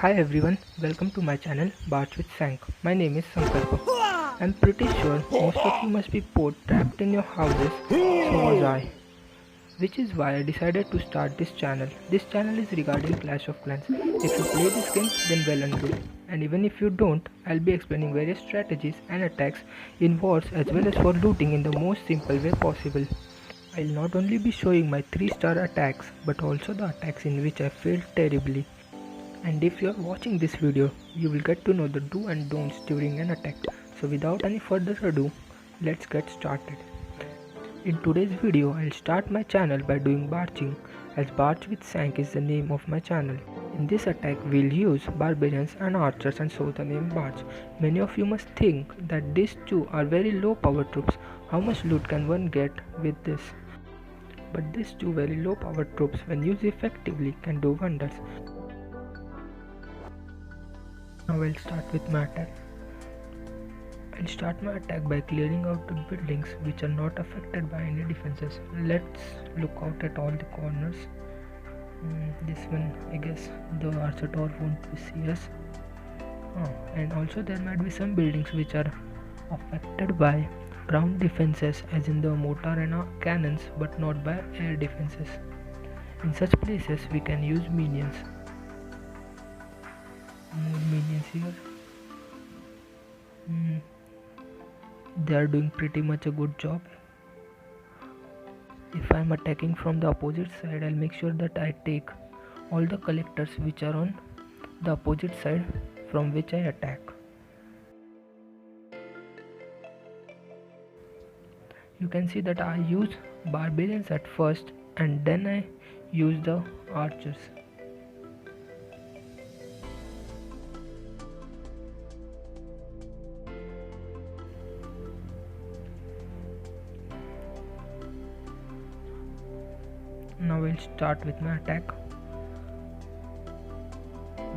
Hi everyone, welcome to my channel Barch with Sank. My name is Sankalpa. I'm pretty sure most of you must be bored trapped in your houses, so was I. Which is why I decided to start this channel. This channel is regarding Clash of Clans. If you play this game, then well and good. And even if you don't, I'll be explaining various strategies and attacks in wars as well as for looting in the most simple way possible. I'll not only be showing my 3-star attacks, but also the attacks in which I failed terribly. And if you are watching this video, you will get to know the do and don'ts during an attack. So without any further ado, let's get started. In today's video, I'll start my channel by doing barching, as Barch with Sank is the name of my channel. In this attack, we'll use barbarians and archers, and so the name Barch. Many of you must think that these two are very low power troops. How much loot can one get with this? But these two very low power troops, when used effectively, can do wonders. Now I'll start with my attack. I'll start my attack by clearing out the buildings which are not affected by any defenses. Let's look out at all the corners. This one, I guess the archer tower won't see us. And also there might be some buildings which are affected by ground defenses, as in the mortar and cannons, but not by air defenses. In such places we can use minions. More minions here. They are doing pretty much a good job. If I am attacking from the opposite side, I'll make sure that I take all the collectors which are on the opposite side from which I attack. You can see that I use barbarians at first and then I use the archers. Now we'll start with my attack.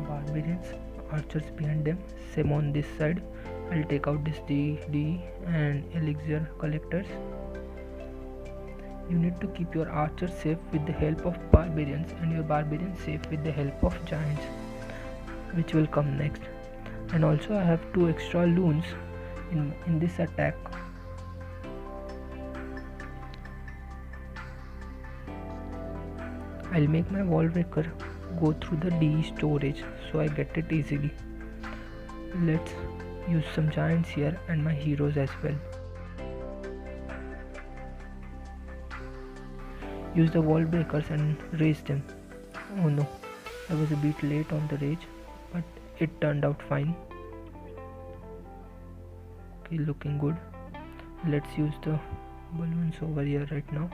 Barbarians, archers behind them, same on this side. I'll take out this D and elixir collectors. You need to keep your archers safe with the help of barbarians and your barbarians safe with the help of giants, which will come next. And also I have 2 extra loons in this attack. I'll make my wall breaker go through the D storage so I get it easily. Let's use some giants here and my heroes as well. Use the wall breakers and raise them. Oh no, I was a bit late on the rage, but it turned out fine. Okay, looking good. Let's use the balloons over here right now.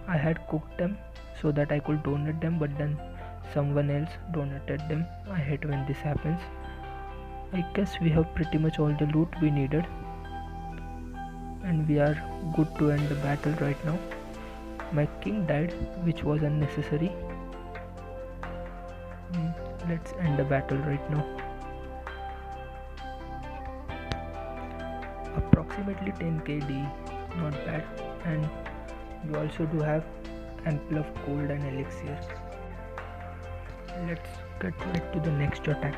I had cooked them so that I could donate them, but then someone else donated them. I hate when this happens. I guess we have pretty much all the loot we needed, and we are good to end the battle right now. My king died, which was unnecessary. Let's end the battle right now. Approximately 10 KD, not bad, and we also do have ample of gold and elixir. Let's get right to the next attack.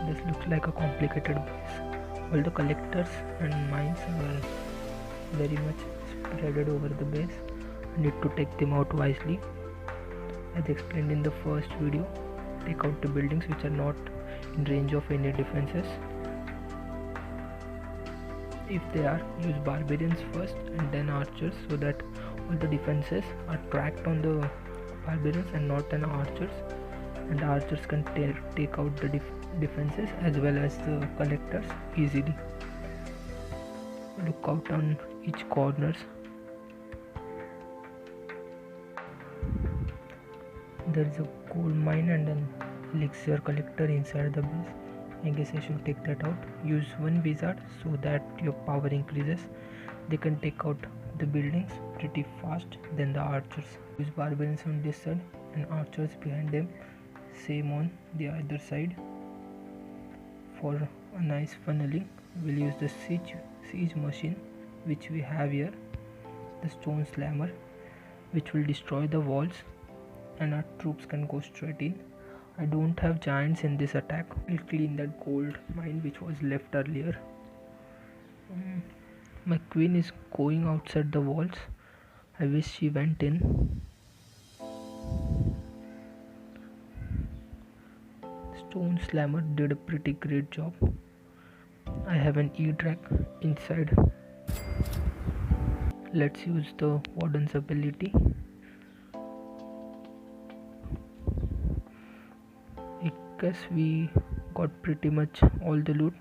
This looks like a complicated base. All the collectors and mines are very much spread over the base. I need to take them out wisely. As explained in the first video, take out the buildings which are not in range of any defenses. If they are, use barbarians first and then archers, so that all the defenses are tracked on the barbarians and not on archers, and the archers can take out the defenses as well as the collectors easily. Look out on each corners. There is a gold mine and an elixir collector inside the base. I guess I should take that out. Use one wizard so that your power increases. They can take out the buildings pretty fast than the archers. Use barbarians on this side and archers behind them, same on the other side. For a nice funneling, we'll use the siege machine which we have here, the stone slammer. which will destroy the walls and our troops can go straight in. I don't have giants in this attack. I'll clean that gold mine which was left earlier. My queen is going outside the walls. I wish she went in. Stone Slammer did a pretty great job. I have an E-Drag inside. Let's use the Warden's ability. I guess we got pretty much all the loot.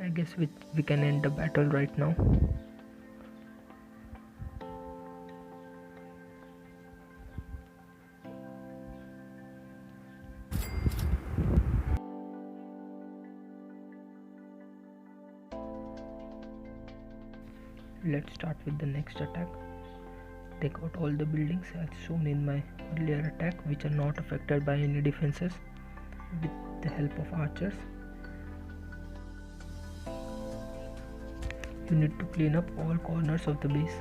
I guess we can end the battle right now. Let's start with the next attack. Take out all the buildings as shown in my earlier attack, which are not affected by any defenses, with the help of archers. You need to clean up all corners of the base.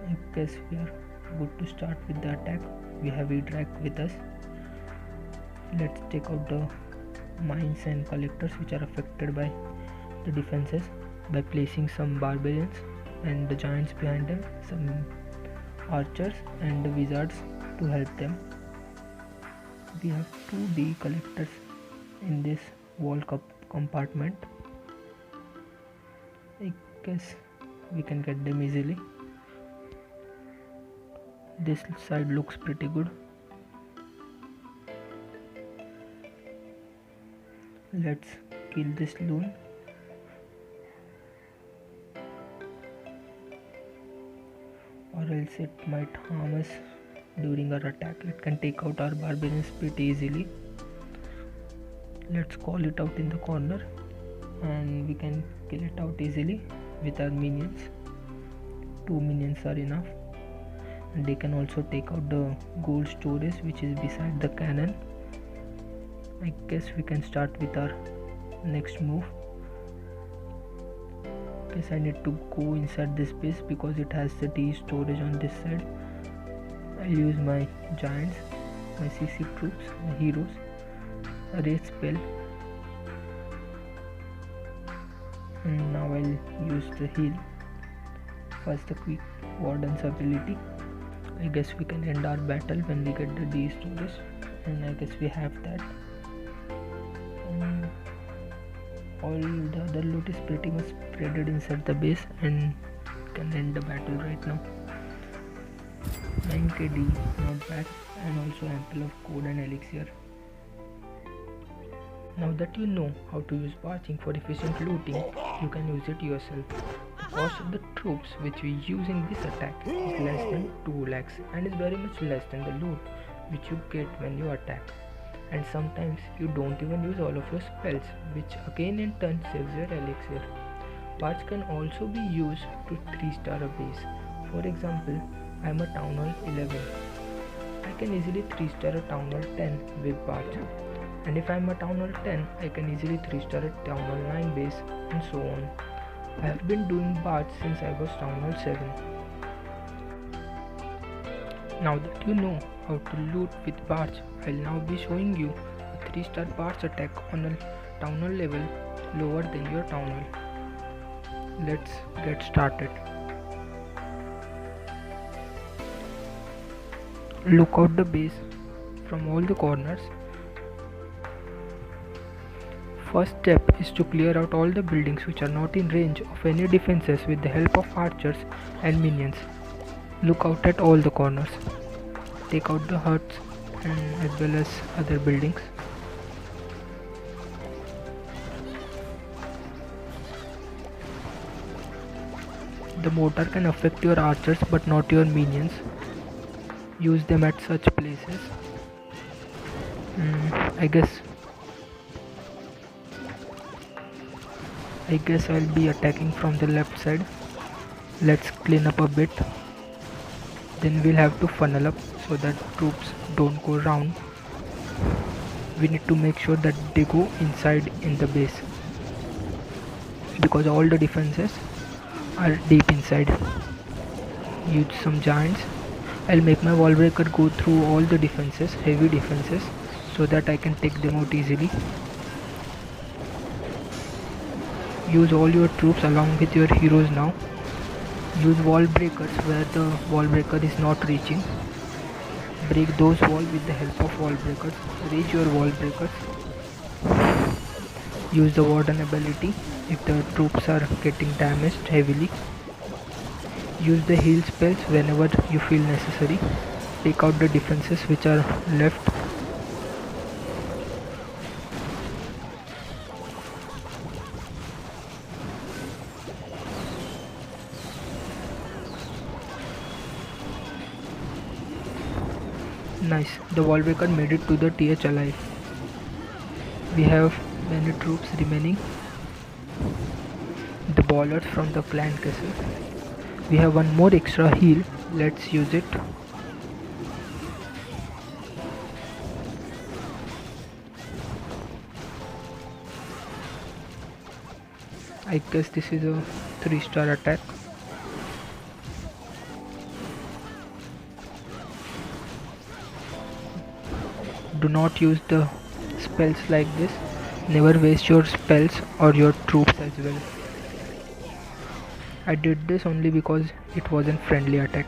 I guess we are good to start with the attack. We have E-Drag with us. Let's take out the mines and collectors which are affected by the defenses by placing some barbarians and the giants behind them, some archers and the wizards to help them. We have 2D collectors in this wall compartment. I guess we can get them easily. This side looks pretty good. Let's kill this loon. Or else it might harm us during our attack. It can take out our barbarians pretty easily. Let's call it out in the corner and we can kill it out easily with our minions. 2 minions are enough. And they can also take out the gold storage which is beside the cannon. I guess we can start with our next move. Guess I need to go inside this base because it has the D storage on this side. I'll use my giants, my CC troops, my heroes, a raid spell, and now I'll use the heal. First the quick warden's ability. I guess we can end our battle when we get the D storage, and I guess we have that. All the other loot is pretty much spreaded inside the base and can end the battle right now. 9 KD, not bad, and also ample of code and elixir. Now that you know how to use barging for efficient looting, you can use it yourself. The cost of the troops which we use in this attack is less than 2 lakhs and is very much less than the loot which you get when you attack. And sometimes you don't even use all of your spells, which again in turn saves your elixir. Barge can also be used to 3-star a base. For example, I am a Town Hall 11. I can easily 3-star a Town Hall 10 with Barge. And if I am a Town Hall 10, I can easily 3-star a Town Hall 9 base and so on. I have been doing Barge since I was Town Hall 7. Now that you know how to loot with Barge, I'll now be showing you a 3-star Barge attack on a Town Hall level lower than your Town Hall. Let's get started. Look out the base from all the corners. First step is to clear out all the buildings which are not in range of any defenses with the help of archers and minions. Look out at all the corners. Take out the huts and as well as other buildings. The mortar can affect your archers but not your minions. Use them at such places. I guess I'll be attacking from the left side. Let's clean up a bit. Then we'll have to funnel up so that troops don't go round. we need to make sure that they go inside in the base, because all the defenses are deep inside. Use some giants. I'll make my wall breaker go through all the defenses, heavy defenses, so that I can take them out easily. Use all your troops along with your heroes now. Use wall breakers where the wall breaker is not reaching. Break those walls with the help of wall breakers. Reach your wall breakers. Use the warden ability if the troops are getting damaged heavily. Use the heal spells whenever you feel necessary. Take out the defenses which are left. Nice, the wall breaker made it to the TH alive. We have many troops remaining. The ballers from the clan castle. We have one more extra heal, let's use it. I guess this is a 3-star attack. Do not use the spells like this. Never waste your spells or your troops as well. I did this only because it wasn't friendly attack.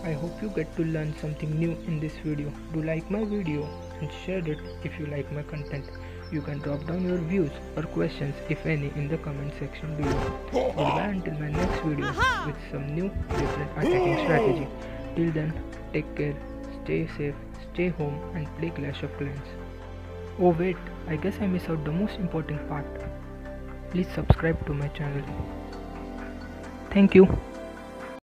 I hope you get to learn something new in this video. Do like my video and share it if you like my content. You can drop down your views or questions if any in the comment section below. Goodbye until my next video with some new different attacking strategy. Till then, take care, stay safe, stay home and play Clash of Clans. Oh wait, I guess I missed out the most important part. Please subscribe to my channel. Thank you.